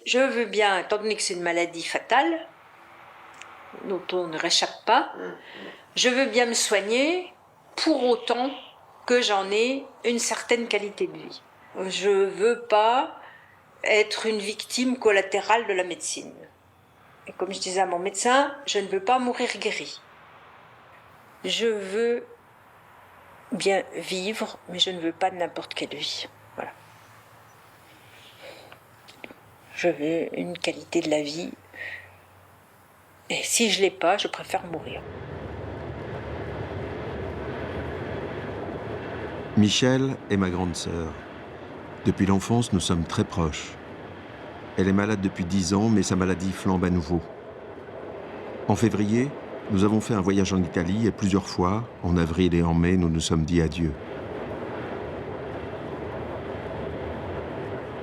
Je veux bien, étant donné que c'est une maladie fatale, dont on ne réchappe pas, je veux bien me soigner pour autant que j'en ai une certaine qualité de vie. Je veux pas être une victime collatérale de la médecine. Et comme je disais à mon médecin, je ne veux pas mourir guérie. Je veux bien vivre, mais je ne veux pas de n'importe quelle vie. Voilà. Je veux une qualité de la vie. Et si je ne l'ai pas, je préfère mourir. Michel est ma grande sœur. Depuis l'enfance, nous sommes très proches. Elle est malade depuis 10 ans, mais sa maladie flambe à nouveau. En février, nous avons fait un voyage en Italie et plusieurs fois, en avril et en mai, nous nous sommes dit adieu.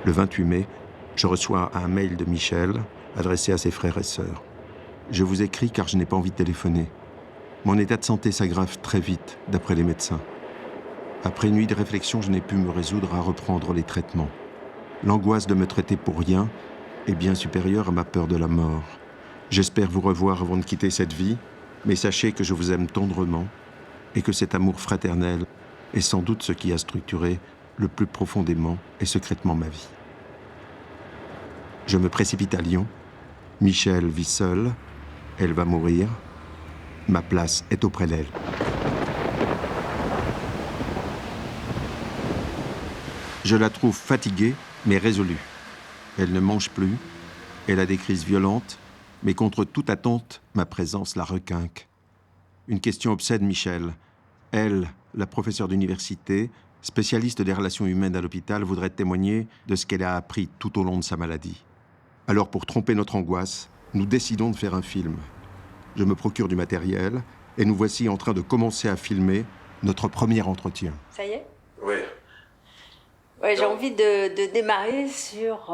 Le 28 mai, je reçois un mail de Michel adressé à ses frères et sœurs. Je vous écris car je n'ai pas envie de téléphoner. Mon état de santé s'aggrave très vite, d'après les médecins. Après une nuit de réflexion, je n'ai pu me résoudre à reprendre les traitements. L'angoisse de me traiter pour rien est bien supérieure à ma peur de la mort. J'espère vous revoir avant de quitter cette vie, mais sachez que je vous aime tendrement et que cet amour fraternel est sans doute ce qui a structuré le plus profondément et secrètement ma vie. Je me précipite à Lyon. Michel vit seule. Elle va mourir. Ma place est auprès d'elle. Je la trouve fatiguée, mais résolue. Elle ne mange plus. Elle a des crises violentes, mais contre toute attente, ma présence la requinque. Une question obsède Michel. Elle, la professeure d'université, spécialiste des relations humaines à l'hôpital, voudrait témoigner de ce qu'elle a appris tout au long de sa maladie. Alors, pour tromper notre angoisse, nous décidons de faire un film. Je me procure du matériel et nous voici en train de commencer à filmer notre premier entretien. Ça y est ? Oui. Ouais, j'ai envie de démarrer sur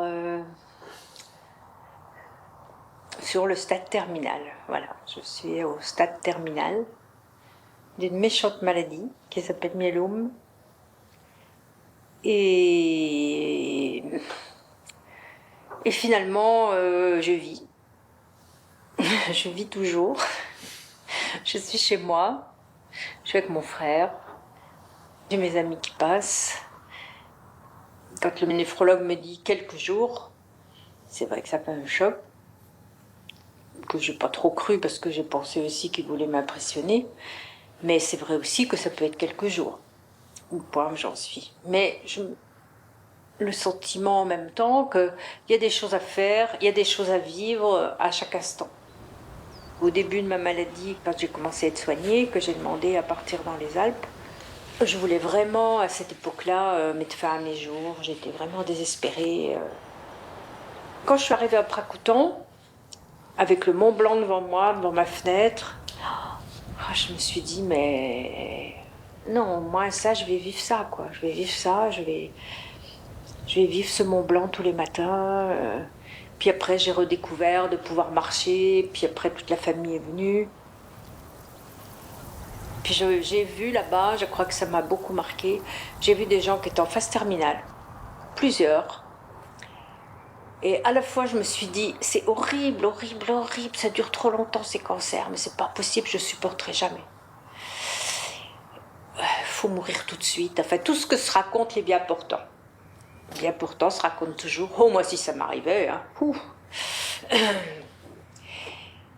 le stade terminal. Voilà, je suis au stade terminal d'une méchante maladie qui s'appelle myélome. Et finalement, je vis. Je vis toujours. Je suis chez moi. Je suis avec mon frère. J'ai mes amis qui passent. Quand le néphrologue me dit quelques jours, c'est vrai que ça fait un choc. Que j'ai pas trop cru parce que j'ai pensé aussi qu'il voulait m'impressionner. Mais c'est vrai aussi que ça peut être quelques jours. Au point où j'en suis. Mais le sentiment en même temps qu'il y a des choses à faire, il y a des choses à vivre à chaque instant. Au début de ma maladie, quand j'ai commencé à être soignée, que j'ai demandé à partir dans les Alpes, je voulais vraiment, à cette époque-là, mettre fin à mes jours. J'étais vraiment désespérée. Quand je suis arrivée à Pracoutan, avec le Mont Blanc devant moi, devant ma fenêtre, je me suis dit, mais non, moi, ça, je vais vivre ça, quoi. Je vais vivre ça, je vais vivre ce Mont Blanc tous les matins. Puis après, j'ai redécouvert de pouvoir marcher. Puis après, toute la famille est venue. Puis j'ai vu là-bas, je crois que ça m'a beaucoup marqué, j'ai vu des gens qui étaient en phase terminale, plusieurs. Et à la fois, je me suis dit, c'est horrible, horrible, horrible, ça dure trop longtemps ces cancers, mais c'est pas possible, je supporterai jamais. Faut mourir tout de suite. Enfin, tout ce que se racontent les bien portants. Les bien portants se racontent toujours, oh, moi si ça m'arrivait, hein.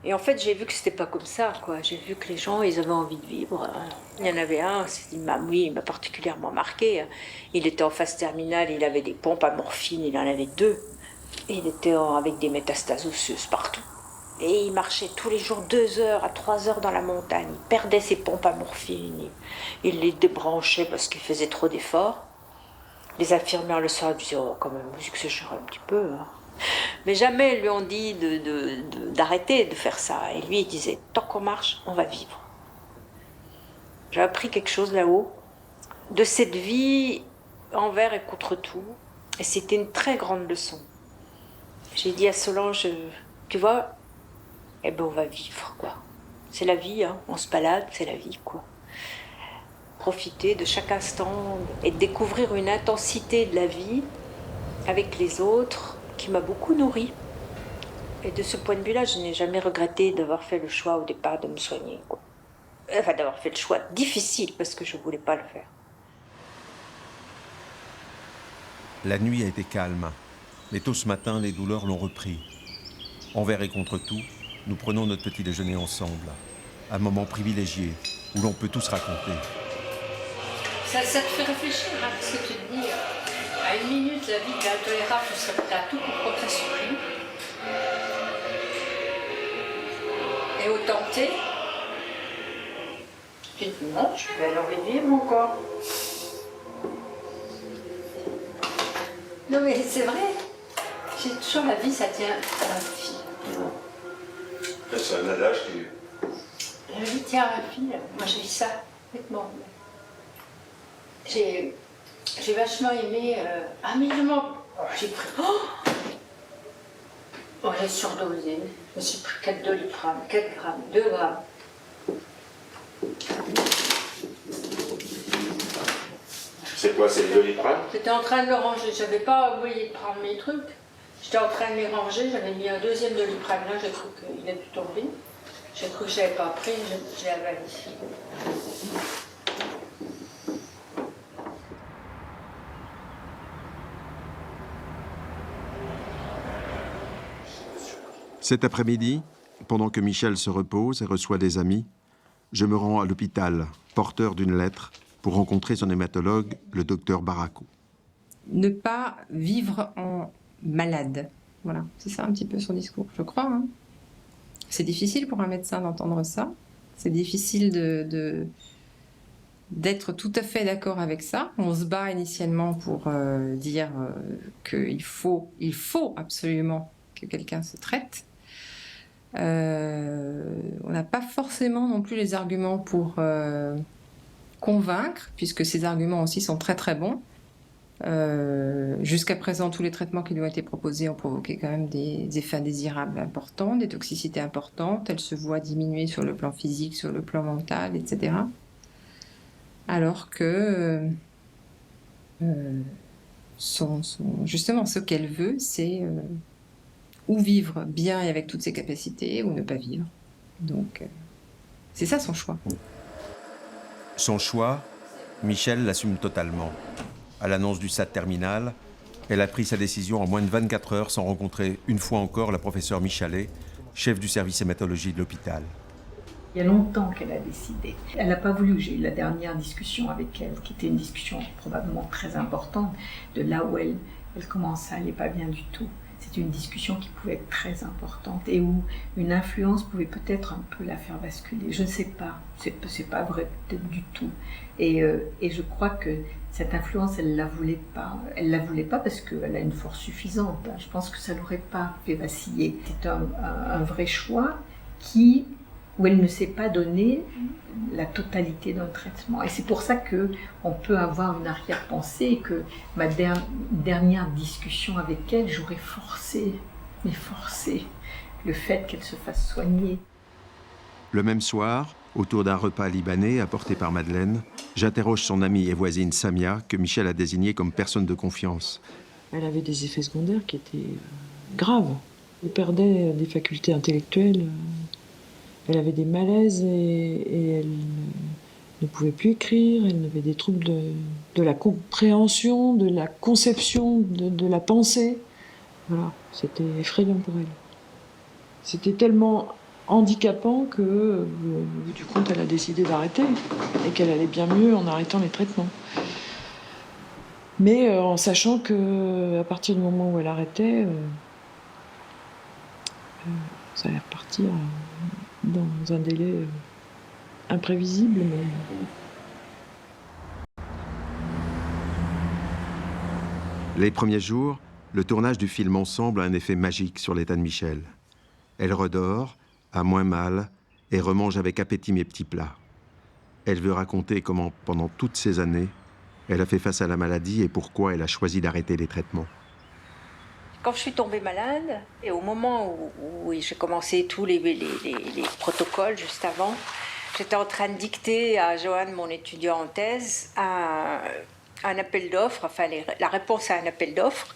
Et en fait, j'ai vu que c'était pas comme ça, quoi. J'ai vu que les gens, ils avaient envie de vivre. Il y en avait un, il m'a particulièrement marqué. Il était en phase terminale, il avait des pompes à morphine, il en avait 2. Et il était avec des métastases osseuses partout. Et il marchait tous les jours 2 heures à 3 heures dans la montagne. Il perdait ses pompes à morphine. Il les débranchait parce qu'il faisait trop d'efforts. Les infirmières le soir disaient, oh, quand même, vous exagérez un petit peu, hein. Mais jamais ils lui ont dit d'arrêter de faire ça. Et lui, il disait, tant qu'on marche, on va vivre. J'ai appris quelque chose là-haut, de cette vie envers et contre tout. Et c'était une très grande leçon. J'ai dit à Solange, tu vois, eh ben on va vivre, quoi. C'est la vie, hein. On se balade, c'est la vie, quoi. Profiter de chaque instant et découvrir une intensité de la vie avec les autres, qui m'a beaucoup nourrie. Et de ce point de vue-là, je n'ai jamais regretté d'avoir fait le choix au départ de me soigner, quoi. Enfin, d'avoir fait le choix difficile parce que je ne voulais pas le faire. La nuit a été calme, mais tôt ce matin, les douleurs l'ont repris. Envers et contre tout, nous prenons notre petit déjeuner ensemble. Un moment privilégié où l'on peut tous raconter. Ça te fait réfléchir, hein, parce que tu te dis, à une minute, la vie est intolérable, je serais prêt à tout pour progrès supprime. Et au tenter, tu te dis non, je vais alors vivre encore. Non mais c'est vrai, j'ai toujours la vie, ça tient à la fille. C'est un adage qui... La vie tient à la fille, moi j'ai eu ça, honnêtement. J'ai vachement aimé, j'ai pris, j'ai surdosé, je me suis pris 4 doliprane, 4 grammes, 2 grammes. C'est quoi, c'est le Doliprane? J'étais en train de le ranger, j'avais pas oublié de prendre mes trucs. J'étais en train de les ranger, j'avais mis un deuxième Doliprane là, j'ai cru qu'il avait pu tomber. J'ai cru que je l'avais pas pris, je l'ai avalé. Cet après-midi, pendant que Michel se repose et reçoit des amis, je me rends à l'hôpital, porteur d'une lettre, pour rencontrer son hématologue, le docteur Barraco. Ne pas vivre en malade. Voilà, c'est ça un petit peu son discours, je crois. Hein. C'est difficile pour un médecin d'entendre ça. C'est difficile d'être tout à fait d'accord avec ça. On se bat initialement pour dire qu'il faut absolument que quelqu'un se traite. On n'a pas forcément non plus les arguments pour convaincre, puisque ces arguments aussi sont très très bons. Jusqu'à présent, tous les traitements qui lui ont été proposés ont provoqué quand même des effets indésirables importants, des toxicités importantes. Elle se voit diminuer sur le plan physique, sur le plan mental, etc. Alors que justement, ce qu'elle veut, c'est ou vivre bien et avec toutes ses capacités, ou ne pas vivre. Donc, c'est ça son choix. Son choix, Michel l'assume totalement. À l'annonce du SAD terminal, elle a pris sa décision en moins de 24 heures sans rencontrer une fois encore la professeure Michalet, chef du service hématologie de l'hôpital. Il y a longtemps qu'elle a décidé. Elle n'a pas voulu. J'ai eu la dernière discussion avec elle, qui était une discussion probablement très importante, de là où elle commence à aller pas bien du tout. C'est une discussion qui pouvait être très importante et où une influence pouvait peut-être un peu la faire basculer. Je ne sais pas, c'est pas vrai peut-être du tout. Et je crois que cette influence, elle la voulait pas. Elle la voulait pas parce qu'elle a une force suffisante. Je pense que ça l'aurait pas fait vaciller. C'est un vrai choix où elle ne s'est pas donné la totalité d'un traitement. Et c'est pour ça qu'on peut avoir une arrière-pensée, que ma dernière discussion avec elle, j'aurais forcé le fait qu'elle se fasse soigner. Le même soir, autour d'un repas libanais apporté par Madeleine, j'interroge son amie et voisine Samia, que Michel a désignée comme personne de confiance. Elle avait des effets secondaires qui étaient graves. Elle perdait des facultés intellectuelles. Elle avait des malaises et elle ne pouvait plus écrire. Elle avait des troubles de la compréhension, de la conception, de la pensée. Voilà, c'était effrayant pour elle. C'était tellement handicapant que, au bout du compte, elle a décidé d'arrêter et qu'elle allait bien mieux en arrêtant les traitements. Mais en sachant qu'à partir du moment où elle arrêtait, ça allait repartir dans un délai imprévisible. Mais... Les premiers jours, le tournage du film Ensemble a un effet magique sur l'état de Michel. Elle redort, a moins mal et remange avec appétit mes petits plats. Elle veut raconter comment, pendant toutes ces années, elle a fait face à la maladie et pourquoi elle a choisi d'arrêter les traitements. Quand je suis tombée malade, et au moment où j'ai commencé tous les protocoles juste avant, j'étais en train de dicter à Joanne, mon étudiant en thèse, un appel d'offres, enfin la réponse à un appel d'offres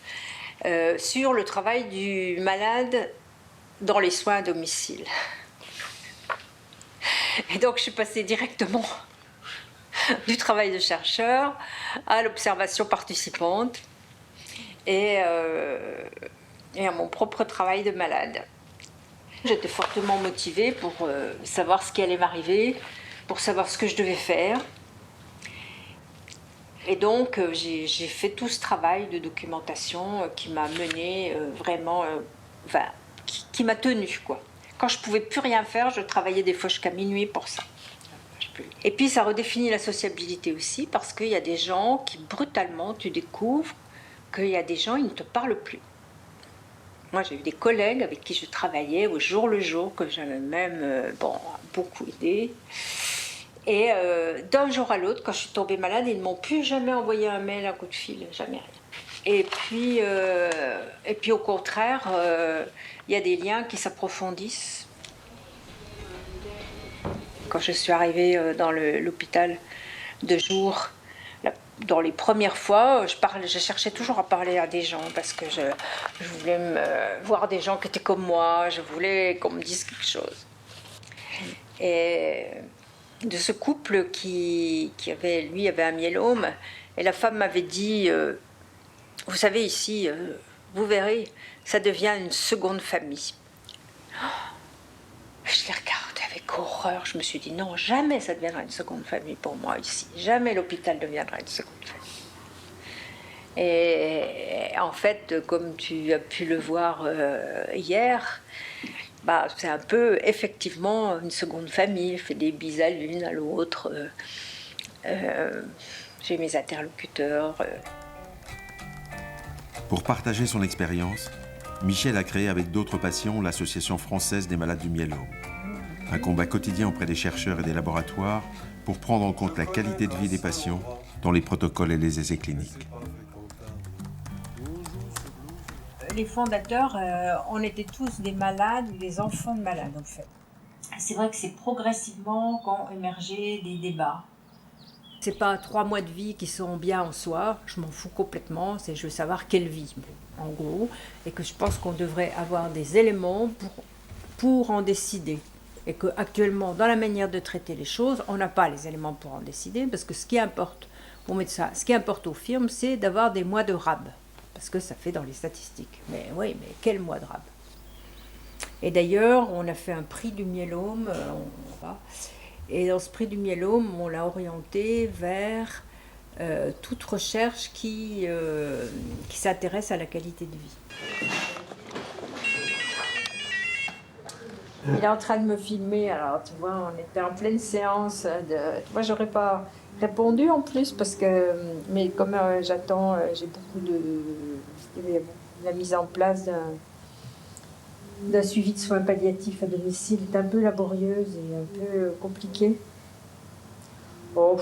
sur le travail du malade dans les soins à domicile. Et donc je suis passée directement du travail de chercheur à l'observation participante et à mon propre travail de malade. J'étais fortement motivée pour savoir ce qui allait m'arriver, pour savoir ce que je devais faire. Et donc j'ai fait tout ce travail de documentation qui m'a menée vraiment, qui m'a tenue, quoi. Quand je ne pouvais plus rien faire, je travaillais des fois jusqu'à minuit pour ça. Et puis ça redéfinit la sociabilité aussi, parce qu'il y a des gens qui brutalement, tu découvres qu'il y a des gens, ils ne te parlent plus. Moi j'ai eu des collègues avec qui je travaillais au jour le jour, que j'avais même beaucoup aidé. Et d'un jour à l'autre, quand je suis tombée malade, ils ne m'ont plus jamais envoyé un mail, un coup de fil, jamais rien. Et puis au contraire, il y a des liens qui s'approfondissent. Quand je suis arrivée dans l'hôpital de jour, dans les premières fois, je cherchais toujours à parler à des gens parce que je voulais voir des gens qui étaient comme moi, je voulais qu'on me dise quelque chose. Et de ce couple qui avait un myélome, et la femme m'avait dit, vous savez ici, vous verrez, ça devient une seconde famille. Je l'ai regardé avec horreur, je me suis dit non, jamais ça deviendra une seconde famille pour moi ici, jamais l'hôpital deviendra une seconde famille. Et en fait, comme tu as pu le voir hier, c'est un peu effectivement une seconde famille, je fais des bises à l'une, à l'autre, j'ai mes interlocuteurs. Pour partager son expérience, Michel a créé avec d'autres patients l'Association française des malades du myélome. Un combat quotidien auprès des chercheurs et des laboratoires pour prendre en compte la qualité de vie des patients dans les protocoles et les essais cliniques. Les fondateurs, on était tous des malades ou des enfants de malades en fait. C'est vrai que c'est progressivement qu'ont émergé des débats. C'est pas 3 mois de vie qui sont bien en soi, je m'en fous complètement, je veux savoir quelle vie, en gros, et que je pense qu'on devrait avoir des éléments pour en décider. Et qu'actuellement, dans la manière de traiter les choses, on n'a pas les éléments pour en décider, parce que ce qui importe aux médecins, ce qui importe aux firmes, c'est d'avoir des mois de rab, parce que ça fait dans les statistiques. Mais oui, mais quel mois de rab? Et d'ailleurs, on a fait un prix du myélome, et dans ce prix du myélome, on l'a orienté vers toute recherche qui s'intéresse à la qualité de vie. Il est en train de me filmer, alors tu vois, on était en pleine séance tu vois, j'aurais pas répondu en plus, parce que, mais comme j'attends, j'ai beaucoup de la mise en place d'un suivi de soins palliatifs à domicile est un peu laborieuse et un peu compliquée. Oh,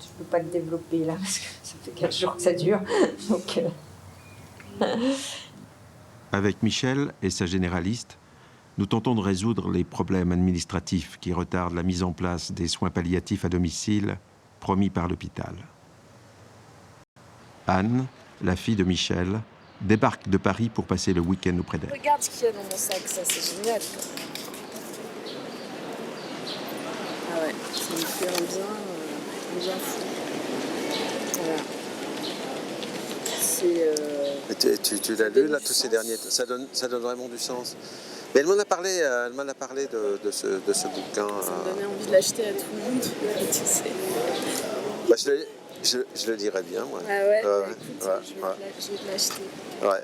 je peux pas le développer là, parce que ça fait 15 jours que ça dure. Donc, Avec Michel et sa généraliste, nous tentons de résoudre les problèmes administratifs qui retardent la mise en place des soins palliatifs à domicile promis par l'hôpital. Anne, la fille de Michel, débarque de Paris pour passer le week-end auprès d'elle. Regarde ce qu'il y a dans mon sac, ça c'est génial. Ah ouais, ça me fait un bien fou. Voilà. C'est. Tu l'as lu là tous ces derniers temps, ça donne vraiment du sens. Mais elle m'en a parlé de ce bouquin. Ça me donnait envie de l'acheter à tout le monde, tu sais. Bah, je le dirais bien, moi. Ah ouais, écoute, je vais l'acheter. Ouais.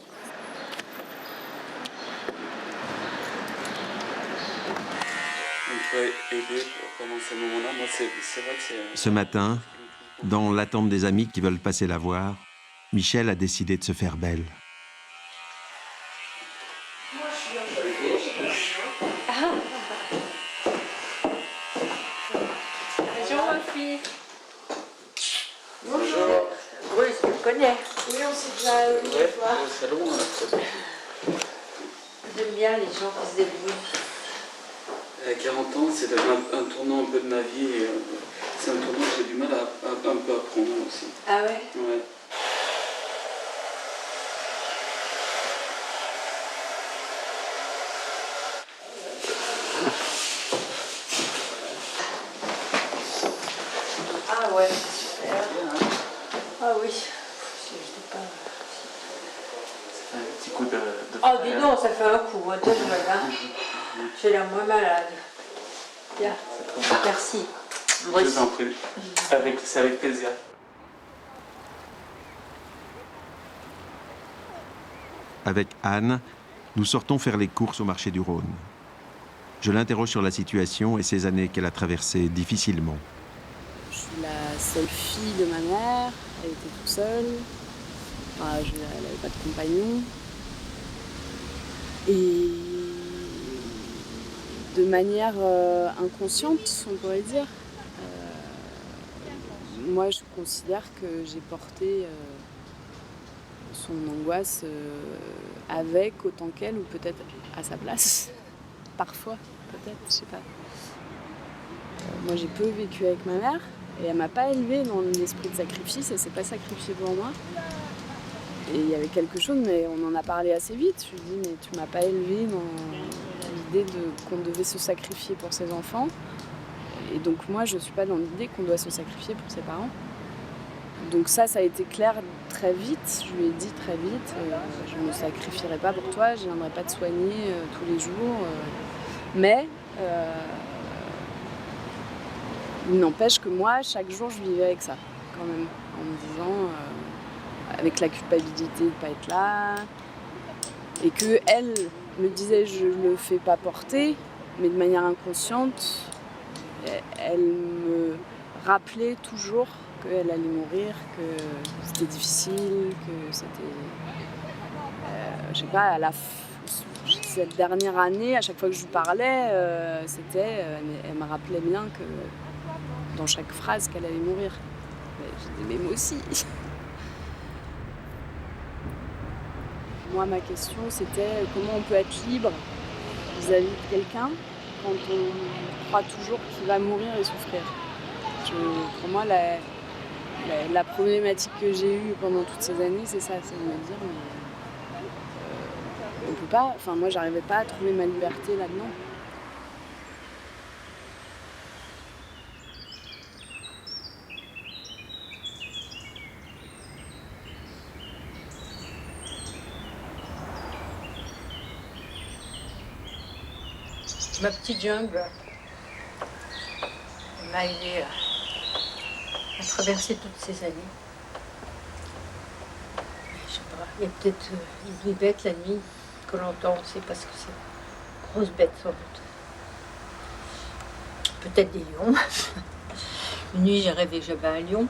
Pendant ces moments-là, moi, c'est vrai que c'est... Ce matin, dans l'attente des amis qui veulent passer la voir, Michel a décidé de se faire belle. bonjour ma fille. Bonjour. Oui, je te connais. Oui, on s'est déjà vu une fois. Au salon, J'aime bien les gens qui se débrouillent. à 40 ans, c'est un tournant un peu de ma vie. Et, c'est un tournant que j'ai du mal à un peu apprendre aussi. Ah ouais? Ouais. coup de Oh, dis donc, ça fait un coup, hein, voilà. J'ai l'air moins malade. Bien, merci. Je vous en prie. C'est avec plaisir. Avec Anne, nous sortons faire les courses au marché du Rhône. Je l'interroge sur la situation et ces années qu'elle a traversées difficilement. Je suis la seule fille de ma mère, elle était toute seule, enfin, elle n'avait pas de compagnon. Et de manière inconsciente, on pourrait dire, moi je considère que j'ai porté son angoisse avec autant qu'elle, ou peut-être à sa place, parfois, peut-être, je sais pas. Moi j'ai peu vécu avec ma mère, et elle m'a pas élevée dans l'esprit de sacrifice, elle s'est pas sacrifiée pour moi. Et il y avait quelque chose, mais on en a parlé assez vite. Je lui ai dit, mais tu m'as pas élevée dans l'idée qu'on devait se sacrifier pour ses enfants. Et donc moi, je suis pas dans l'idée qu'on doit se sacrifier pour ses parents. Donc ça a été clair très vite. Je lui ai dit très vite, je ne me sacrifierai pas pour toi, je ne viendrai pas te soigner tous les jours. Mais il n'empêche que moi, chaque jour, je vivais avec ça, quand même, en me disant... avec la culpabilité de ne pas être là, et qu'elle me disait je ne le fais pas porter, mais de manière inconsciente, elle me rappelait toujours qu'elle allait mourir, que c'était difficile, que c'était... je sais pas, cette dernière année, à chaque fois que je lui parlais, elle me rappelait bien que dans chaque phrase qu'elle allait mourir. J'ai dit mais moi aussi. Moi, ma question, c'était comment on peut être libre vis-à-vis de quelqu'un quand on croit toujours qu'il va mourir et souffrir. Pour moi, la problématique que j'ai eue pendant toutes ces années, c'est ça, c'est de me dire, mais on peut pas, enfin moi, j'arrivais pas à trouver ma liberté là-dedans. Ma petite jungle m'a aidé à traverser toutes ces années. Je sais pas, il y a peut-être des bêtes la nuit que l'on entend, c'est parce que c'est une grosse bête sans doute. Peut-être des lions. Une nuit j'ai rêvé que j'avais un lion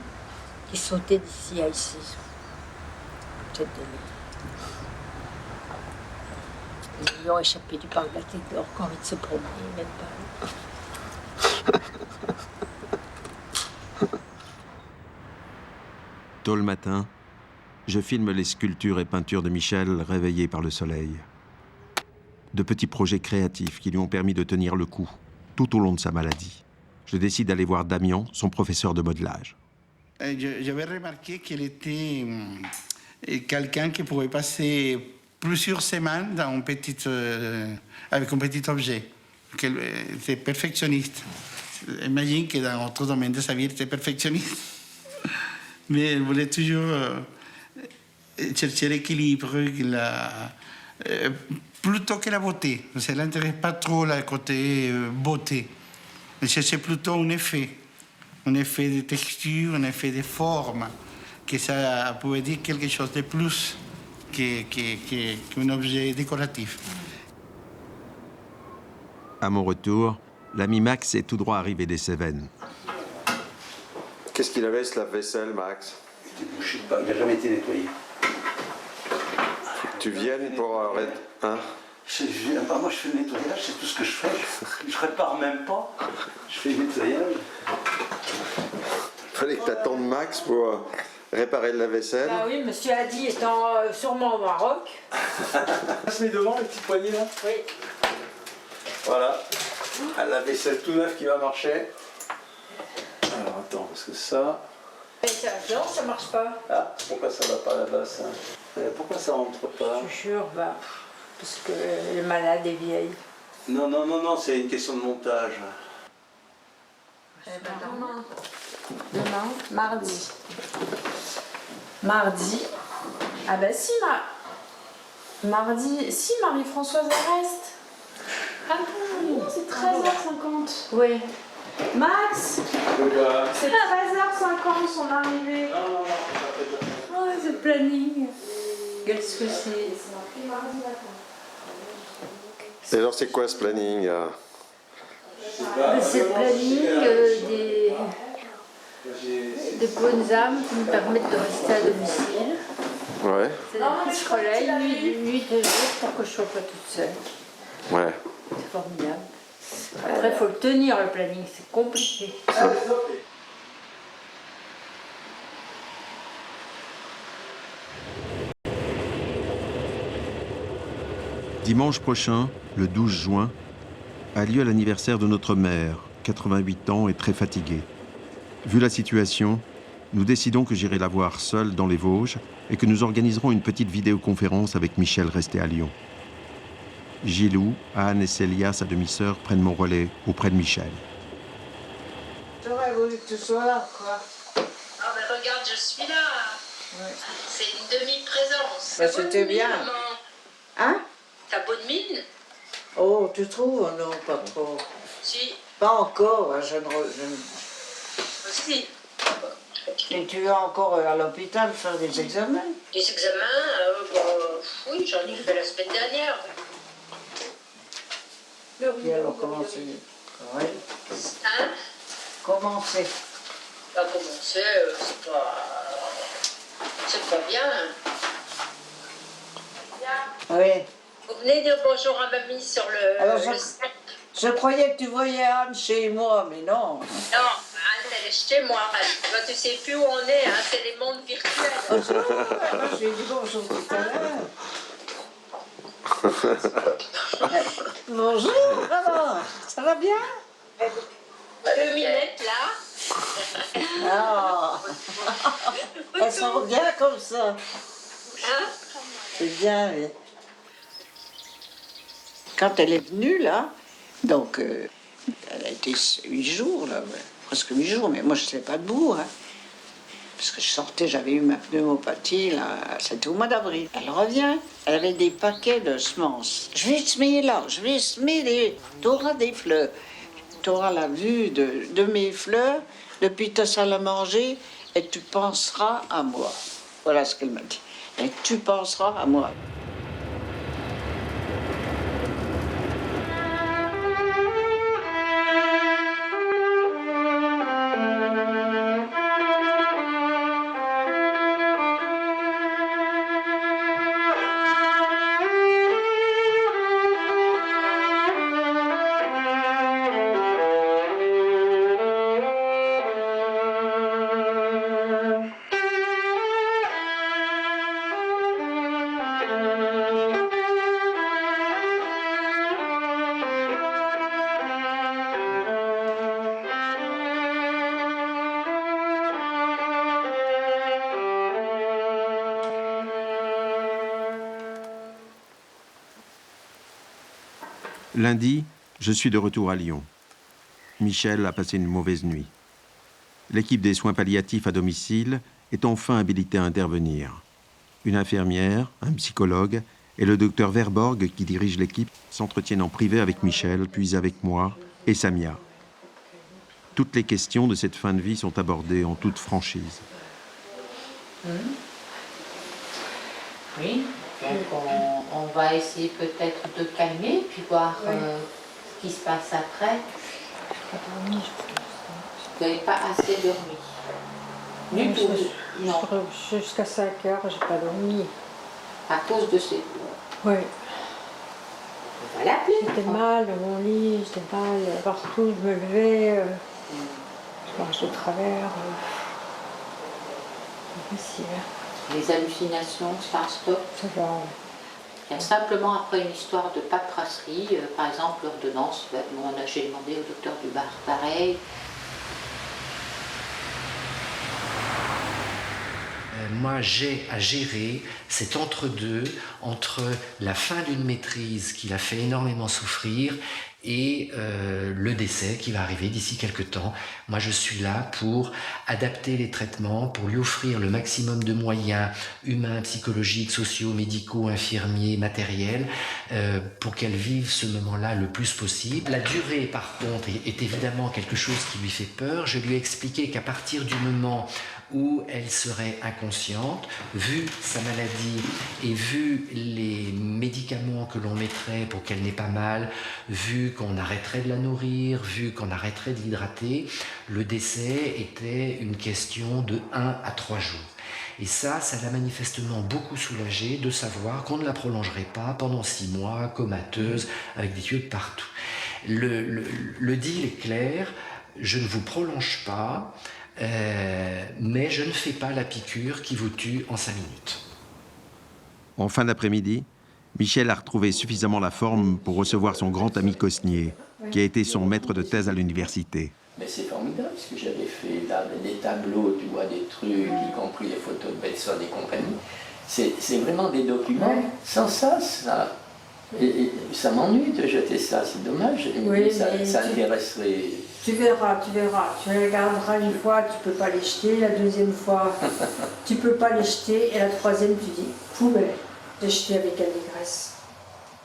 qui sautait d'ici à ici. Peut-être des lions. Les lions échappés du parc de la Tête d'Or qui ont envie de se promener, même pas. Tôt le matin, je filme les sculptures et peintures de Michel réveillées par le soleil. De petits projets créatifs qui lui ont permis de tenir le coup tout au long de sa maladie. Je décide d'aller voir Damien, son professeur de modelage. J'avais remarqué qu'elle était quelqu'un qui pouvait passer plusieurs semaines dans avec un petit objet. Elle était perfectionniste. Imagine que dans d'autres domaines de sa vie, elle était perfectionniste. Mais elle voulait toujours chercher l'équilibre, plutôt que la beauté. Ça ne l'intéresse pas trop le côté beauté. Elle cherchait plutôt un effet de texture, un effet de forme, que ça pouvait dire quelque chose de plus qu'un objet décoratif. À mon retour, l'ami Max est tout droit arrivé des Cévennes. Qu'est-ce qu'il avait, ce lave-vaisselle, Max? Je sais pas, il n'a jamais été nettoyé. Faut que tu viennes pour... hein? Moi, je fais le nettoyage, c'est tout ce que je fais. Je répare même pas. Je fais le nettoyage. Il fallait que tu attendes Max pour réparer le lave-vaisselle. Ah oui, monsieur Hadi étant sûrement au Maroc. Ça se met devant, le petit poignet là? Oui. Voilà. Un lave-vaisselle tout neuf qui va marcher. Alors attends, parce que ça... Non, ça marche pas. Ah, pourquoi ça va pas là-bas ça? Pourquoi ça rentre pas? Je suis sûre, parce que le malade est vieille. Non, c'est une question de montage. Demain, mardi. Mardi. Ah bah si, Mardi, si Marie-Françoise elle reste. Ah non, c'est 13h50. Oui. Max, c'est 13h50 son arrivée. Oh, ce planning. Qu'est-ce que c'est? Et alors, c'est quoi ce planning C'est le planning des bonnes âmes qui me permettent de rester à domicile. Ouais. C'est des petits relais, nuit et jour, pour que je ne sois pas toute seule. Ouais. C'est formidable. Après, il faut le tenir, le planning, c'est compliqué. Dimanche prochain, le 12 juin, a lieu l'anniversaire de notre mère, 88 ans et très fatiguée. Vu la situation, nous décidons que j'irai la voir seule dans les Vosges et que nous organiserons une petite vidéoconférence avec Michel resté à Lyon. Gilou, Anne et Célia, sa demi-sœur, prennent mon relais auprès de Michel. J'aurais voulu que tu sois là, quoi. Ah ben regarde, je suis là. Ouais. C'est une demi-présence. Bah, c'était bien. Maman. Hein? T'as bonne mine? Oh, tu trouves? Non, pas trop. Si. Pas encore, hein, Aussi. Et tu vas encore à l'hôpital faire des examens? Des examens, oui, j'en ai fait la semaine dernière. Et alors, comment c'est? Ouais. Hein? Comment c'est? Bah comment c'est pas bien. Oui. Vous venez dire bonjour à mamie sur le... Alors, le... je croyais que tu voyais Anne chez moi, mais non. Non, Anne, elle est chez moi. Bah, tu sais plus où on est, hein, c'est les mondes virtuels. Bonjour, j'ai dit bonjour tout à l'heure. Bonjour, alors, ça va bien? Le minette, là. Ah. Elle sent bien comme ça. Hein? C'est bien, oui. Quand elle est venue, là, donc, elle a été 8 jours, là, presque 8 jours, mais moi, je n'étais pas debout, hein. Parce que je sortais, j'avais eu ma pneumopathie, là, c'était au mois d'avril. Elle revient, elle avait des paquets de semences. Je vais semer là, je vais semer t'auras des fleurs. T'auras la vue de mes fleurs, depuis ta salle à manger, et tu penseras à moi. Voilà ce qu'elle m'a dit. Et tu penseras à moi. Lundi, je suis de retour à Lyon. Michel a passé une mauvaise nuit. L'équipe des soins palliatifs à domicile est enfin habilitée à intervenir. Une infirmière, un psychologue et le docteur Verborg, qui dirige l'équipe, s'entretiennent en privé avec Michel, puis avec moi et Samia. Toutes les questions de cette fin de vie sont abordées en toute franchise. Oui, donc on va essayer peut-être de calmer, puis voir ce qui se passe après. Vous n'avez pas assez dormi? Du tout? Non. Jusqu'à 5 heures, j'ai pas dormi. À cause de ces... Oui. On va l'appeler. J'étais mal dans mon lit, j'étais mal partout, je me levais, je marche de travers. Impossible. Les hallucinations, c'est un stop. Il y a simplement après une histoire de paperasserie, par exemple l'ordonnance, j'ai demandé au docteur Dubar, pareil. moi j'ai à gérer cet entre-deux entre la fin d'une maîtrise qui l'a fait énormément souffrir et le décès qui va arriver d'ici quelques temps. Moi, je suis là pour adapter les traitements, pour lui offrir le maximum de moyens humains, psychologiques, sociaux, médicaux, infirmiers, matériels, pour qu'elle vive ce moment-là le plus possible. La durée, par contre, est évidemment quelque chose qui lui fait peur. Je lui ai expliqué qu'à partir du moment où elle serait inconsciente, vu sa maladie et vu les médicaments que l'on mettrait pour qu'elle n'ait pas mal, vu qu'on arrêterait de la nourrir, vu qu'on arrêterait de l'hydrater, le décès était une question de 1 à 3 jours. Et ça l'a manifestement beaucoup soulagée de savoir qu'on ne la prolongerait pas pendant 6 mois, comateuse, avec des tuyaux de partout. Le deal est clair, je ne vous prolonge pas, mais je ne fais pas la piqûre qui vous tue en 5 minutes. En fin d'après-midi, Michel a retrouvé suffisamment la forme pour recevoir son grand ami Cosnier, qui a été son maître de thèse à l'université. Mais c'est formidable, parce que j'avais fait là, des tableaux, tu vois, des trucs, y compris les photos de Betson et compagnie. C'est vraiment des documents. Sans ça, ça m'ennuie de jeter ça, c'est dommage. Oui, ça intéresserait... Tu verras. Tu les regarderas une fois, tu peux pas les jeter. La deuxième fois, tu peux pas les jeter. Et la troisième, tu dis, poubelle, de jeter avec allégresse.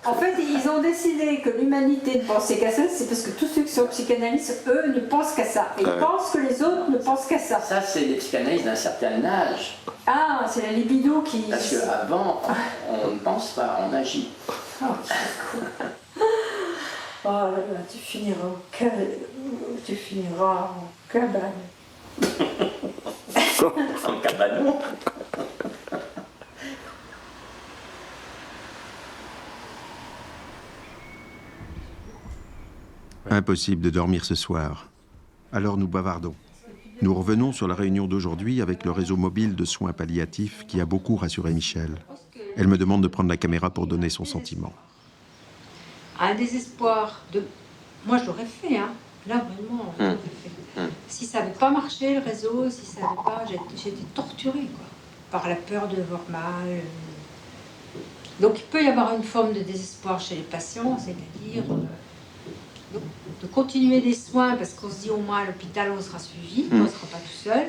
En fait, ils ont décidé que l'humanité ne pensait qu'à ça, c'est parce que tous ceux qui sont psychanalystes, eux, ne pensent qu'à ça. Et pensent que les autres ne pensent qu'à ça. Ça, c'est les psychanalystes d'un certain âge. Ah, c'est la libido qui... Parce qu'avant, on ne pense pas, on agit. Oh, c'est cool. Oh là là, tu finiras en cabane. En cabanon. Impossible de dormir ce soir. Alors nous bavardons. Nous revenons sur la réunion d'aujourd'hui avec le réseau mobile de soins palliatifs qui a beaucoup rassuré Michel. Elle me demande de prendre la caméra pour donner son sentiment. Un désespoir de... Moi, je l'aurais fait, hein. Là, vraiment, je l'aurais fait. Si ça n'avait pas marché, le réseau, si ça n'avait pas... J'étais torturée, quoi, par la peur de voir mal. Donc, il peut y avoir une forme de désespoir chez les patients, c'est-à-dire de continuer des soins, parce qu'on se dit, au moins, à l'hôpital, on sera suivi, on ne sera pas tout seul,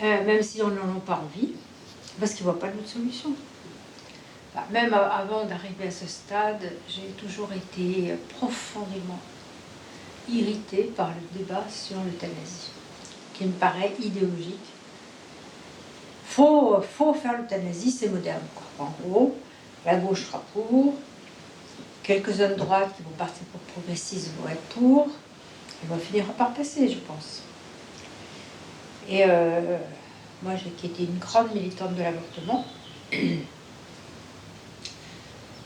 même si on n'en a pas envie, parce qu'ils ne voient pas d'autre solution. Même avant d'arriver à ce stade, j'ai toujours été profondément irritée par le débat sur l'euthanasie, qui me paraît idéologique. Faut faire l'euthanasie, c'est moderne, quoi. En gros, la gauche sera pour, quelques zones droites qui vont partir pour progressistes vont être pour, et vont finir par passer, je pense. Et moi, qui été une grande militante de l'avortement,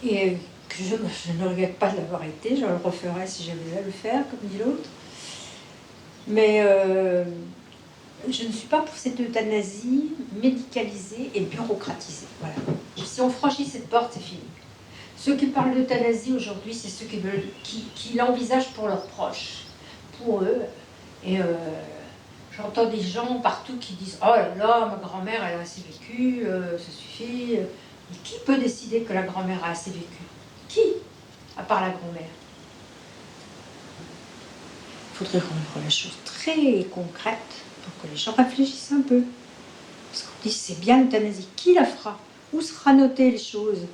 et que je ne regrette pas de l'avoir été, je le referais si j'avais à le faire, comme dit l'autre. Mais je ne suis pas pour cette euthanasie médicalisée et bureaucratisée. Voilà. Si on franchit cette porte, c'est fini. Ceux qui parlent d'euthanasie aujourd'hui, c'est ceux qui l'envisagent pour leurs proches, pour eux. Et j'entends des gens partout qui disent « Oh là là, ma grand-mère, elle a assez vécu, ça suffit ». Et qui peut décider que la grand-mère a assez vécu? Qui? À part la grand-mère. Il faudrait rendre la chose très concrète pour que les gens réfléchissent un peu. Parce qu'on dit c'est bien l'euthanasie. Qui la fera? Où sera notées les choses?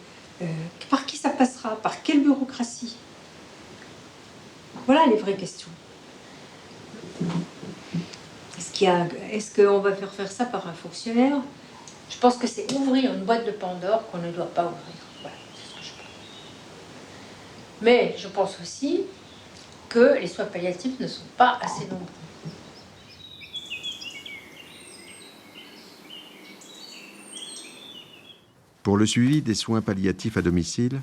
Par qui ça passera? Par quelle bureaucratie? Voilà les vraies questions. Est-ce qu'on va faire ça par un fonctionnaire? Je pense que c'est ouvrir une boîte de Pandore qu'on ne doit pas ouvrir. Voilà, c'est ce que je pense. Mais je pense aussi que les soins palliatifs ne sont pas assez nombreux. Pour le suivi des soins palliatifs à domicile,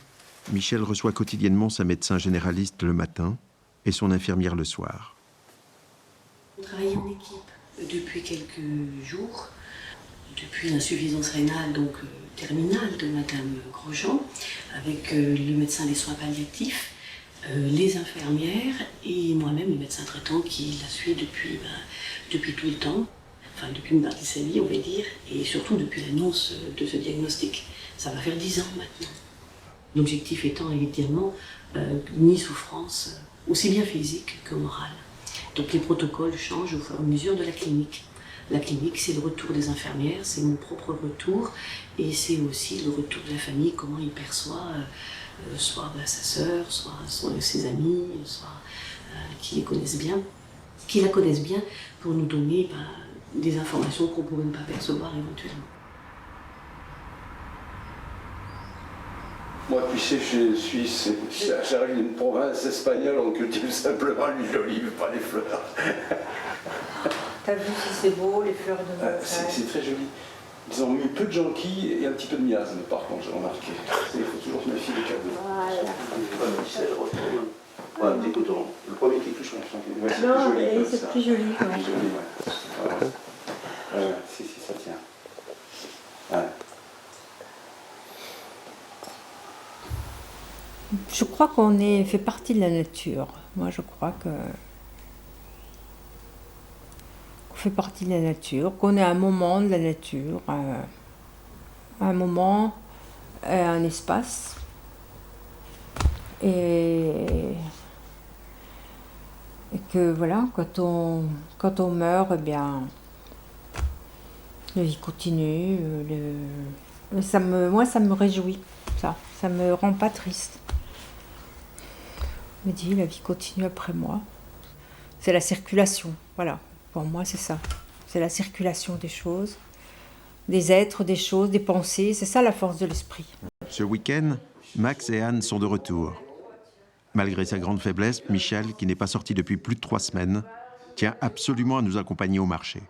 Michel reçoit quotidiennement sa médecin généraliste le matin et son infirmière le soir. On travaille en équipe depuis quelques jours. Depuis l'insuffisance rénale terminale de Madame Grosjean, avec le médecin des soins palliatifs, les infirmières et moi-même, le médecin traitant qui la suit depuis tout le temps. enfin depuis une partie de sa vie, on va dire, et surtout depuis l'annonce de ce diagnostic. Ça va faire 10 ans maintenant. L'objectif étant évidemment ni souffrance, aussi bien physique que morale. Donc les protocoles changent au fur et à mesure de la clinique. La clinique, c'est le retour des infirmières, c'est mon propre retour, et c'est aussi le retour de la famille, comment il perçoit soit sa sœur, soit ses amis, soit qui la connaissent bien, pour nous donner des informations qu'on ne pourrait pas percevoir éventuellement. Moi, tu sais, je suis suisse, j'arrive d'une province espagnole, on cultive simplement l'huile d'olive, pas les fleurs. T'as vu si c'est beau, les fleurs de montagne? C'est très joli. Ils ont mis peu de jonquilles et un petit peu de miasme, par contre, j'ai remarqué. Il faut toujours se méfier des cadeaux. Voilà. Ouais, un petit coton. Le premier qui touche, on sent qu'il est plus joli. C'est plus joli. C'est plus joli, ouais. Voilà. Si, ça tient. Ouais. Je crois qu'on fait partie de la nature. Moi, je crois qu'on fait partie de la nature, qu'on est un moment de la nature, un moment, un espace. Et que voilà, quand on meurt, eh bien, la vie continue. Moi, ça me réjouit, ça me rend pas triste. Je me dis, la vie continue après moi. C'est la circulation, voilà. Pour moi, c'est ça. C'est la circulation des choses, des êtres, des choses, des pensées. C'est ça la force de l'esprit. Ce week-end, Max et Anne sont de retour. Malgré sa grande faiblesse, Michel, qui n'est pas sorti depuis plus de 3 semaines, tient absolument à nous accompagner au marché.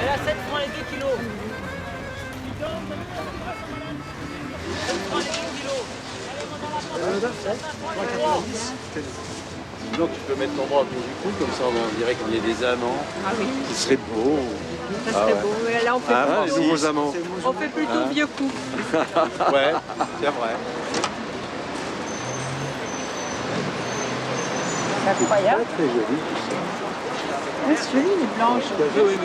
Elle a 7 francs les 2 kilos. 7 francs les 2 kilos. Sinon, tu peux mettre ton bras autour du cou, comme ça on dirait qu'on est des amants. Ah oui. Ce serait beau. Ça serait beau. Et là, on fait les nouveaux amants. On fait plutôt vieux coup. Ouais, c'est vrai. C'est incroyable. Très joli. Oui, c'est joli, les blanches. Oui.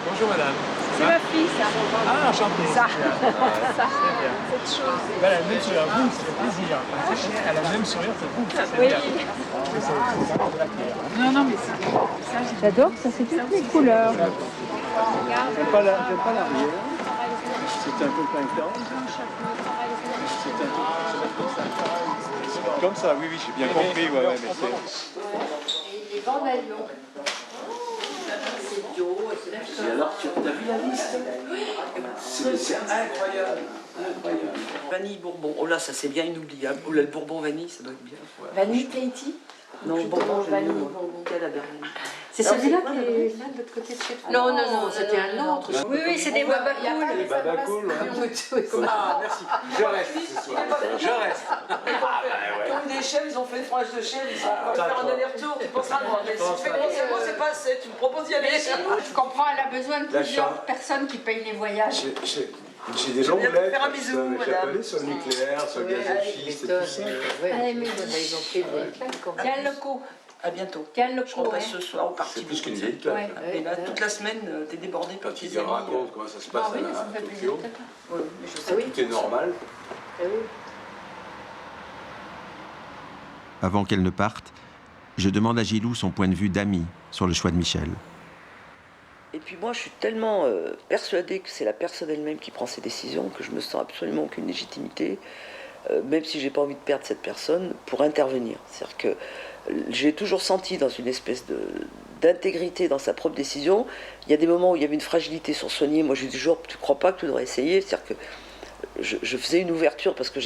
Bonjour madame. C'est ma fille, ça. Ah, enchanté. Ça. Cette chose. Elle a le même sourire. Boum, ça fait plaisir. Elle a le même sourire, c'est boum. Oui. Non, mais ça. J'adore, ça c'est toutes les couleurs. J'aime pas l'arrière. C'est un peu pincant. Comme ça, oui, j'ai bien compris. Ouais, mais c'est... Les vandalions. Et alors, tu as vu la liste? C'est incroyable. Vanille Bourbon. Oh là, ça c'est bien inoubliable. Oh là, le Bourbon vanille, ça doit être bien. Ouais. Vanille Tahiti? Non, Bourbon vanille. Quel a C'est celui-là qui est là de l'autre côté de cette Non, c'était un autre. Oui, c'est des babacools. Les babacools, Ah, merci. Je reste ce soir. Je reste. Comme des chèvres, ils ont fait une fromage de chèvre, ils ont fait un aller-retour, tu penseras moi. Mais si tu fais moi, c'est pas assez, tu me proposes d'y aller. Je comprends, elle a besoin de plusieurs personnes qui payent les voyages. J'ai des longues lettres. Faire un bisou, madame. Sur le nucléaire, sur le gaz de schiste et tout ça. Ils ont pris des claques. Tiens le coup. À bientôt. Tiens le Je coup. repasse ce soir au parti. C'est plus qu'une vieille claque. Et là, toute la semaine, t'es débordé par tes Quand il amis. raconte comment ça se passe Ah oui, ça me fait plaisir. Tokyo, Oui, mais je sais. tout est normal. Avant qu'elle ne parte, je demande à Gilou son point de vue d'ami sur le choix de Michel. Et puis moi, je suis tellement persuadée que c'est la personne elle-même qui prend ses décisions que je me sens absolument aucune légitimité, même si j'ai pas envie de perdre cette personne, pour intervenir. C'est-à-dire que j'ai toujours senti dans une espèce d'intégrité dans sa propre décision. Il y a des moments où il y avait une fragilité sur soigner. Moi, je dis toujours, tu ne crois pas que tu devrais essayer? C'est-à-dire que je faisais une ouverture parce que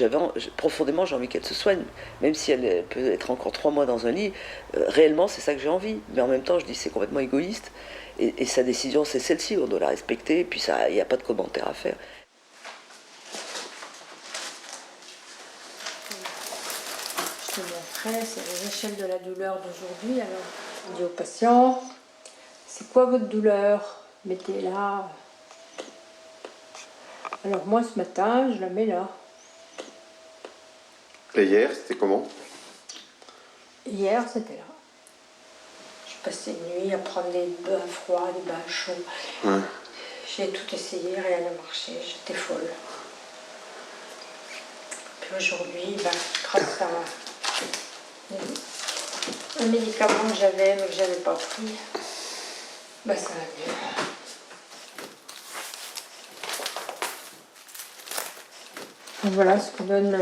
profondément, j'ai envie qu'elle se soigne. Même si elle peut être encore 3 mois dans un lit, réellement, c'est ça que j'ai envie. Mais en même temps, je dis, c'est complètement égoïste. Et sa décision, c'est celle-ci, on doit la respecter. Et puis, il n'y a pas de commentaire à faire. Je te montrerai, c'est les échelles de la douleur d'aujourd'hui. Alors, on dit aux patients, c'est quoi votre douleur? Mettez-la. Alors moi, ce matin, je la mets là. Et hier, c'était comment? Hier, c'était là. Je passais une nuit à prendre des bains froids, des bains chauds. Ouais. J'ai tout essayé, rien n'a marché, j'étais folle. Puis aujourd'hui, grâce à un médicament que j'avais mais que j'avais pas pris, ça va mieux. Donc voilà ce que donne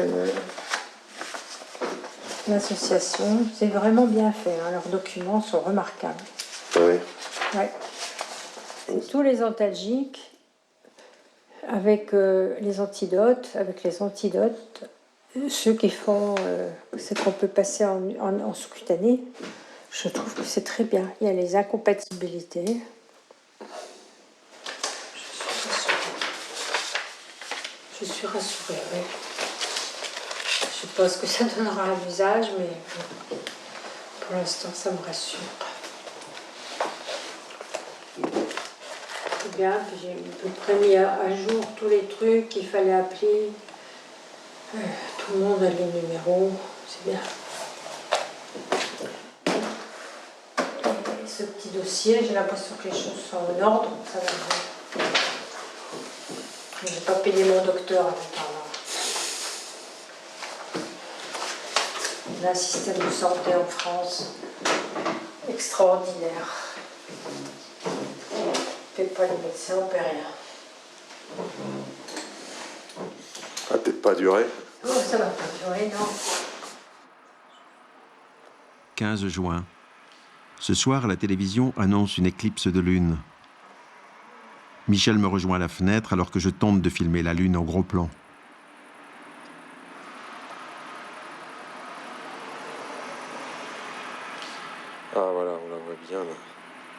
l'association. C'est vraiment bien fait, hein. Leurs documents sont remarquables. Oui. Ouais. C'est tous les antalgiques avec les antidotes, ceux qui font, c'est qu'on peut passer en sous-cutané. Je trouve que c'est très bien. Il y a les incompatibilités. Je suis rassurée, oui. Je ne sais pas ce que ça donnera à l'usage, mais pour l'instant, ça me rassure. C'est bien, puis j'ai à peu près mis à jour tous les trucs qu'il fallait appeler. Tout le monde a les numéros, c'est bien. Et ce petit dossier, j'ai l'impression que les choses sont en ordre, ça va bien. Je n'ai pas payé mon docteur en attendant. On a un système de santé en France extraordinaire. On ne paie pas les médecins, on ne paie rien. Ça va peut-être pas durer. Oh, ça va pas durer, non. 15 juin. Ce soir, la télévision annonce une éclipse de lune. Michel me rejoint à la fenêtre alors que je tente de filmer la lune en gros plan. Ah voilà, on la voit bien là.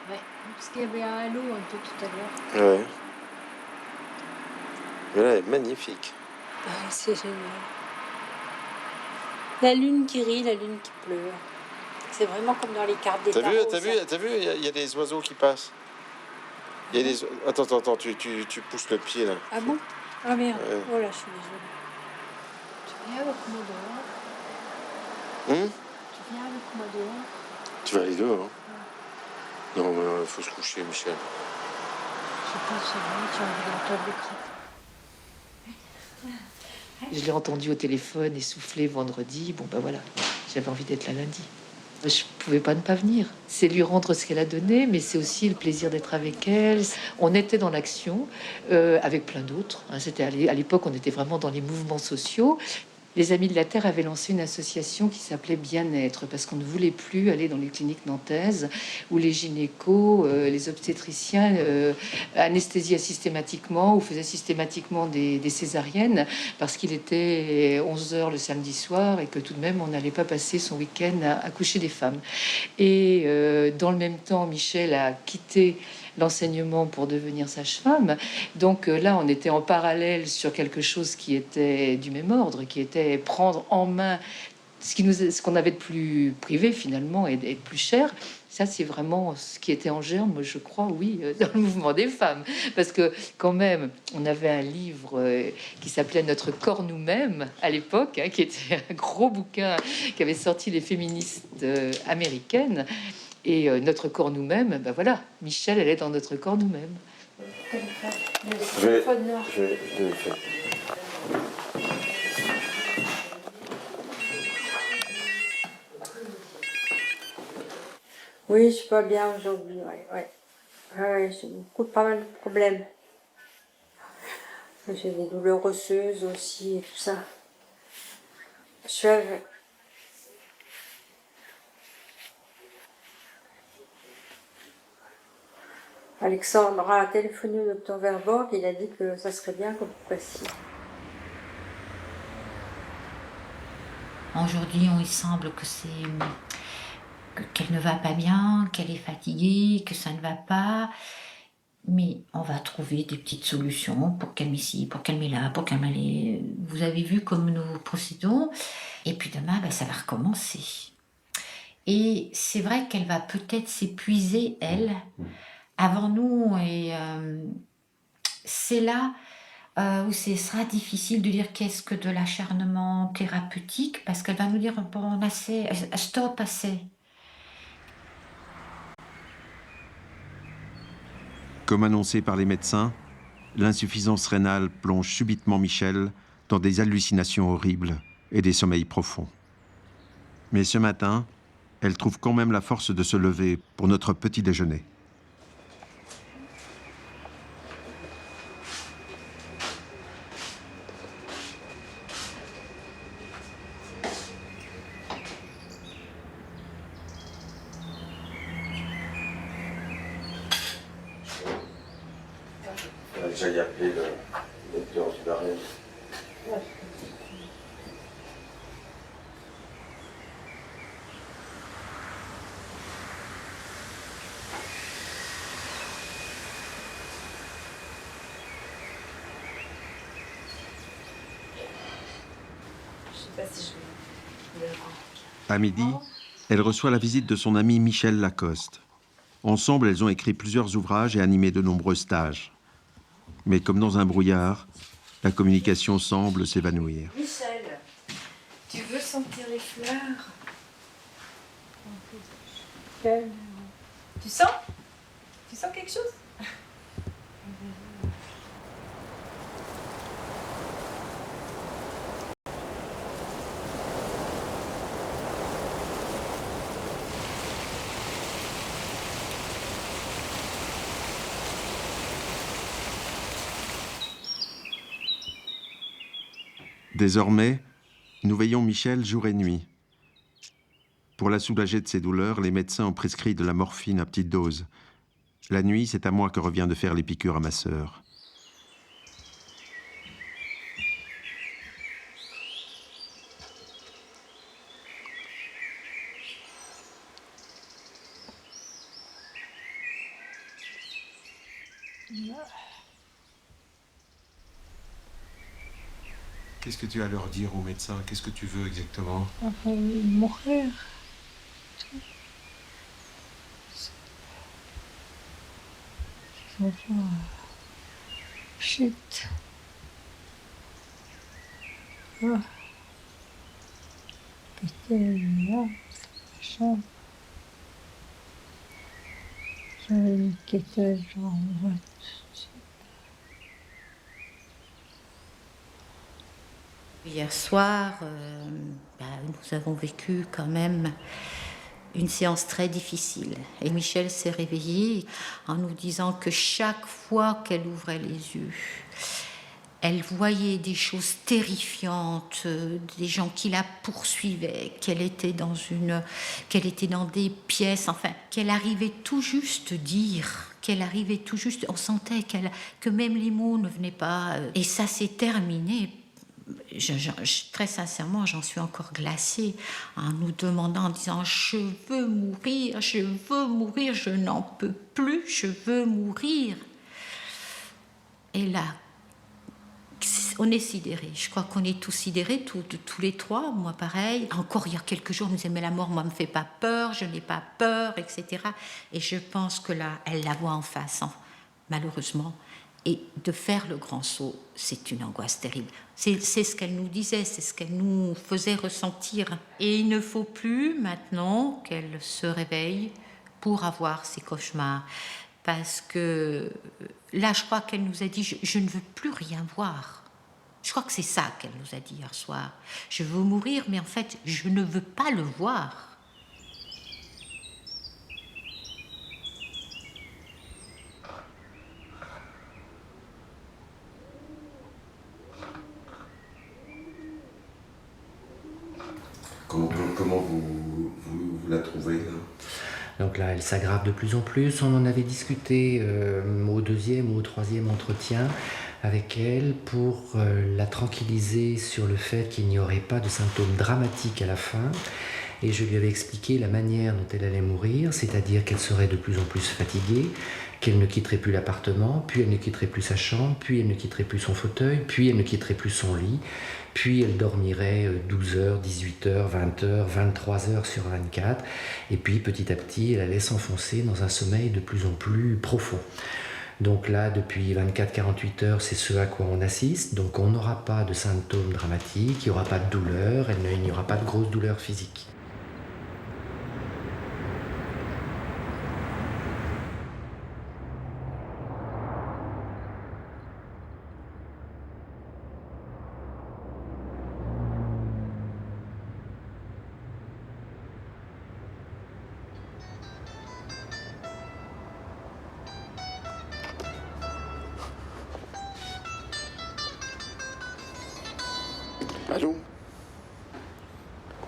Ouais, parce qu'il y avait un halo un peu tout à l'heure. Ouais. Mais là, elle est magnifique. Ah, c'est génial. La lune qui rit, la lune qui pleure. C'est vraiment comme dans les cartes des tarots. T'as vu, il y a des oiseaux qui passent. Il y a des... Attends, tu pousses le pied là. Ah bon? Ah merde, Ouais. oh là, je suis désolée. Tu viens avec moi dehors? Tu viens avec moi dehors? Tu vas aller dehors. Non, mais faut se coucher, Michel. Je sais pas, c'est vrai, tu as envie d'entendre le crapaud. Je l'ai entendu au téléphone essoufflé vendredi. Bon, ben voilà, j'avais envie d'être là lundi. Je pouvais pas ne pas venir. C'est lui rendre ce qu'elle a donné, mais c'est aussi le plaisir d'être avec elle. On était dans l'action avec plein d'autres. Hein. C'était à l'époque, on était vraiment dans les mouvements sociaux. Les Amis de la Terre avaient lancé une association qui s'appelait Bien-être, parce qu'on ne voulait plus aller dans les cliniques nantaises où les gynécos, les obstétriciens anesthésiaient systématiquement ou faisaient systématiquement des césariennes parce qu'il était 11h le samedi soir et que tout de même on n'allait pas passer son week-end à coucher des femmes. Et dans le même temps, Michel a quitté l'enseignement pour devenir sage-femme. Donc là, on était en parallèle sur quelque chose qui était du même ordre, qui était prendre en main ce qu'on avait de plus privé finalement et de plus cher. Ça, c'est vraiment ce qui était en germe, je crois, oui, dans le mouvement des femmes. Parce que quand même, on avait un livre qui s'appelait Notre corps nous-mêmes à l'époque, hein, qui était un gros bouquin qui avait sorti les féministes américaines. Et notre corps nous-mêmes, ben voilà, Michel, elle est dans notre corps nous-mêmes. Je vais le faire. Oui, je suis pas bien aujourd'hui, ouais, j'ai pas mal de problèmes. J'ai des douleurs osseuses aussi et tout ça. Je suis avec... Alexandre a téléphoné au docteur Verborg, il a dit que ça serait bien que vous passiez. Aujourd'hui, il semble qu'elle ne va pas bien, qu'elle est fatiguée, que ça ne va pas. Mais on va trouver des petites solutions pour calmer ici, pour calmer là, pour calmer là. Vous avez vu comme nous procédons. Et puis demain, ça va recommencer. Et c'est vrai qu'elle va peut-être s'épuiser, elle, avant nous. Et c'est là où ce sera difficile de dire qu'est-ce que de l'acharnement thérapeutique, parce qu'elle va nous dire, bon, assez, stop, assez. Comme annoncé par les médecins, l'insuffisance rénale plonge subitement Michel dans des hallucinations horribles et des sommeils profonds. Mais ce matin, elle trouve quand même la force de se lever pour notre petit déjeuner. J'aille appeler le docteur Zubarel. À midi, elle reçoit la visite de son ami Michel Lacoste. Ensemble, elles ont écrit plusieurs ouvrages et animé de nombreux stages. Mais comme dans un brouillard, la communication semble s'évanouir. Michel, tu veux sentir les fleurs? Tu sens? Tu sens quelque chose? Désormais, nous veillons Michel jour et nuit. Pour la soulager de ses douleurs, les médecins ont prescrit de la morphine à petite dose. La nuit, c'est à moi que revient de faire les piqûres à ma sœur. Qu'est-ce que tu as à leur dire aux médecins? Qu'est-ce que tu veux exactement? Mourir. Chut. Putain, machin. J'avais une quête, genre, Hier soir, nous avons vécu quand même une séance très difficile. Et Michel s'est réveillée en nous disant que chaque fois qu'elle ouvrait les yeux, elle voyait des choses terrifiantes, des gens qui la poursuivaient, qu'elle était dans des pièces, enfin, qu'elle arrivait tout juste dire, on sentait que même les mots ne venaient pas. Et ça s'est terminé. Très sincèrement, j'en suis encore glacée en nous demandant, en disant je veux mourir, je n'en peux plus, je veux mourir. Et là, on est sidérés. Je crois qu'on est tous sidérés, tous les trois, moi pareil. Encore il y a quelques jours, on me disait mais la mort, moi, me fait pas peur, je n'ai pas peur, etc. Et je pense que là, elle la voit en face, malheureusement. Et de faire le grand saut, c'est une angoisse terrible. C'est ce qu'elle nous disait, c'est ce qu'elle nous faisait ressentir. Et il ne faut plus maintenant qu'elle se réveille pour avoir ces cauchemars. Parce que là, je crois qu'elle nous a dit, je ne veux plus rien voir. Je crois que c'est ça qu'elle nous a dit hier soir. Je veux mourir, mais en fait, je ne veux pas le voir. Comment vous la trouvez là? Donc là, elle s'aggrave de plus en plus. On en avait discuté au deuxième ou au troisième entretien avec elle pour la tranquilliser sur le fait qu'il n'y aurait pas de symptômes dramatiques à la fin. Et je lui avais expliqué la manière dont elle allait mourir, c'est-à-dire qu'elle serait de plus en plus fatiguée, qu'elle ne quitterait plus l'appartement, puis elle ne quitterait plus sa chambre, puis elle ne quitterait plus son fauteuil, puis elle ne quitterait plus son lit, puis elle dormirait 12 heures, 18 heures, 20 heures, 23 heures sur 24, et puis petit à petit, elle allait s'enfoncer dans un sommeil de plus en plus profond. Donc là, depuis 24-48 heures, c'est ce à quoi on assiste. Donc on n'aura pas de symptômes dramatiques, il n'y aura pas de douleur, il n'y aura pas de grosses douleurs physiques. Allô?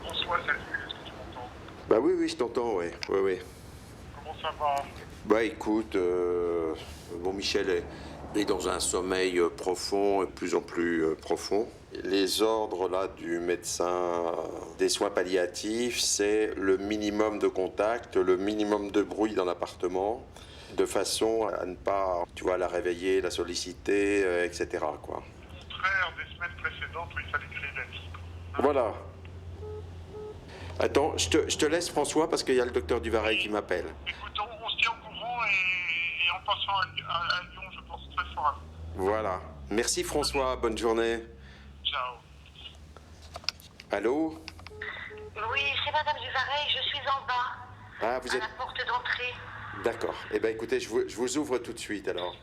François, salut, est-ce que tu m'entends? Bah oui, je t'entends, ouais. Comment ça va? Bah écoute, bon, Michel est dans un sommeil profond, de plus en plus profond. Les ordres là du médecin des soins palliatifs, c'est le minimum de contact, le minimum de bruit dans l'appartement, de façon à ne pas, tu vois, la réveiller, la solliciter, etc. quoi. Contraire des semaines précédentes où il fallait créer la libre. Voilà. Attends, je te laisse François parce qu'il y a le docteur Duvaret qui m'appelle. Écoute, on se tient au courant et en passant à Lyon, je pense très fort à vous. Voilà. Merci François, bonne journée. Ciao. Allô? Oui, c'est Madame Duvaret, je suis en bas, Ah, vous à êtes... la porte d'entrée. D'accord. Eh bien écoutez, je vous ouvre tout de suite alors.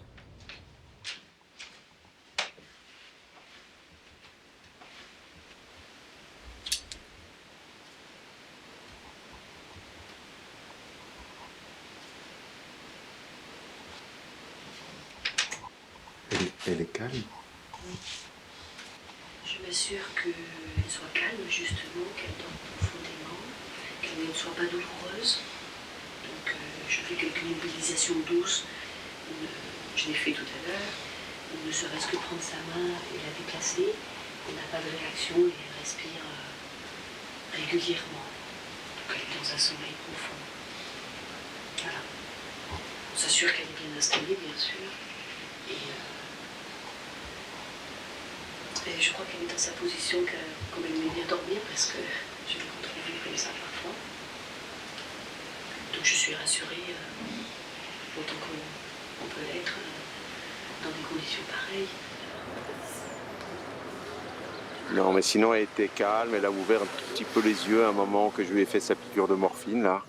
Elle est calme. Je m'assure qu'elle soit calme, justement, qu'elle dorme profondément, qu'elle ne soit pas douloureuse. Donc, je fais quelques mobilisations douces. Je l'ai fait tout à l'heure. Ne serait-ce que prendre sa main et la déplacer. Elle n'a pas de réaction et elle respire régulièrement. Donc, elle est dans un sommeil profond. Voilà. On s'assure qu'elle est bien installée, bien sûr. Et je crois qu'elle est dans sa position comme elle aimait bien dormir parce que je l'ai retrouvée comme ça parfois. Donc je suis rassurée autant qu'on peut l'être dans des conditions pareilles. Non, mais sinon elle était calme, elle a ouvert un petit peu les yeux à un moment que je lui ai fait sa piqûre de morphine là.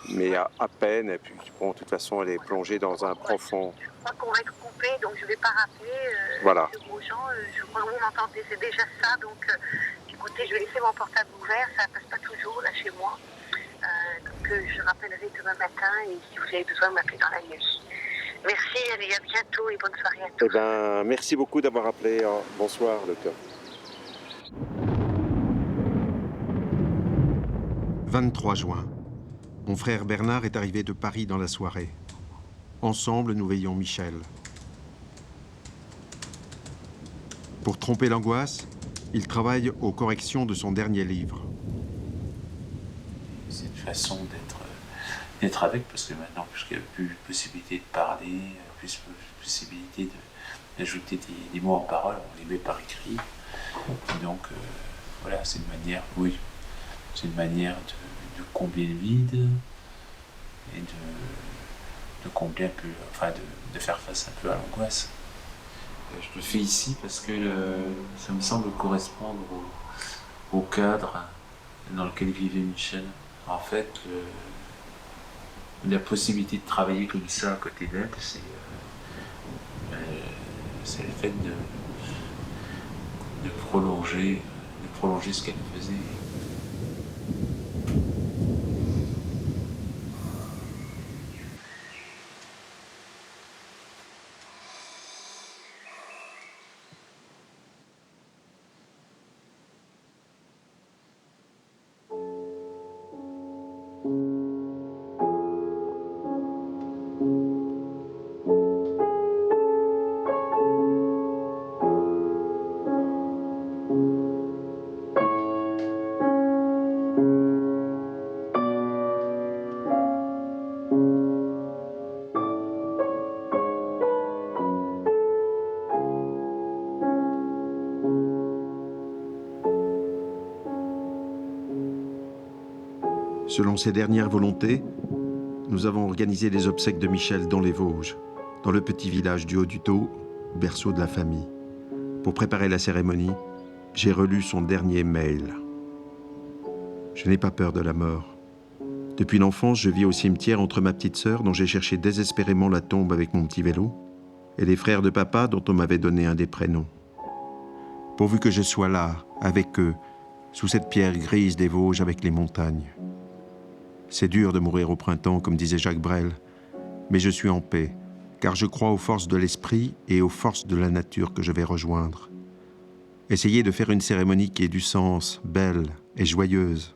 Mais à peine, et puis bon, de toute façon elle est plongée dans un profond. Je crois qu'on va être coupé, donc je ne vais pas rappeler. Voilà. Grosjean, je crois que vous m'entendez, c'est déjà ça. Donc écoutez, je vais laisser mon portable ouvert, ça ne passe pas toujours là chez moi. Donc je rappellerai demain matin et si vous avez besoin, m'appeler dans la nuit. Merci, allez, à bientôt et bonne soirée à tous. Eh ben, merci beaucoup d'avoir appelé. Bonsoir, docteur. 23 juin. Mon frère Bernard est arrivé de Paris dans la soirée. Ensemble, nous veillons Michel. Pour tromper l'angoisse, il travaille aux corrections de son dernier livre. C'est une façon d'être avec, parce que maintenant, puisqu'il n'y a plus possibilité de parler, plus possibilité d'ajouter des mots en parole, on les met par écrit. Et donc, voilà, c'est une manière, c'est une manière de combler le vide et de combler un peu, enfin de faire face un peu à l'angoisse. Je le fais ici parce que ça me semble correspondre au cadre dans lequel vivait Michel. En fait, la possibilité de travailler comme ça à côté d'elle, c'est le fait de prolonger ce qu'elle faisait. Selon ses dernières volontés, nous avons organisé les obsèques de Michel dans les Vosges, dans le petit village du Haut-du-Taux, berceau de la famille. Pour préparer la cérémonie, j'ai relu son dernier mail. Je n'ai pas peur de la mort. Depuis l'enfance, je vis au cimetière entre ma petite sœur, dont j'ai cherché désespérément la tombe avec mon petit vélo, et les frères de papa, dont on m'avait donné un des prénoms. Pourvu que je sois là, avec eux, sous cette pierre grise des Vosges avec les montagnes. C'est dur de mourir au printemps, comme disait Jacques Brel, mais je suis en paix, car je crois aux forces de l'esprit et aux forces de la nature que je vais rejoindre. Essayez de faire une cérémonie qui ait du sens, belle et joyeuse.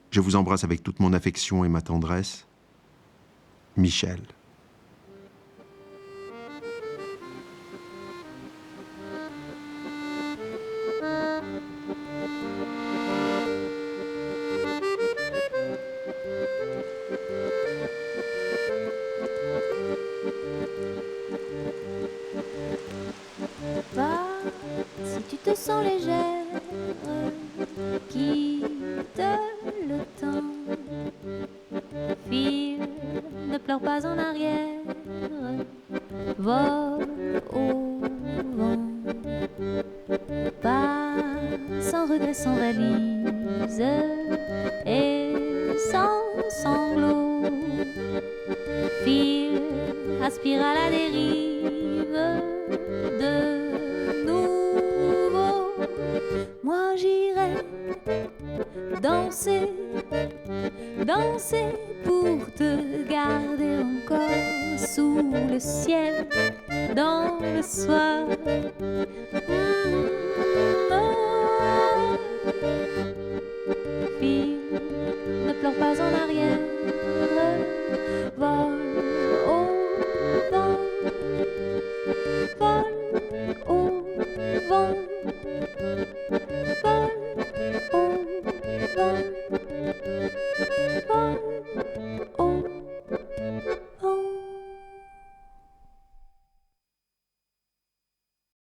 Je vous embrasse avec toute mon affection et ma tendresse. Michel. Si tu te sens légère, quitte le temps. File, ne pleure pas en arrière, vole au vent. Pas sans regret, sans valise et sans sanglots. File, aspire à la dérive de moi j'irai danser, danser pour te garder encore sous le ciel, dans le soir. Fille, ne pleure pas en arrière,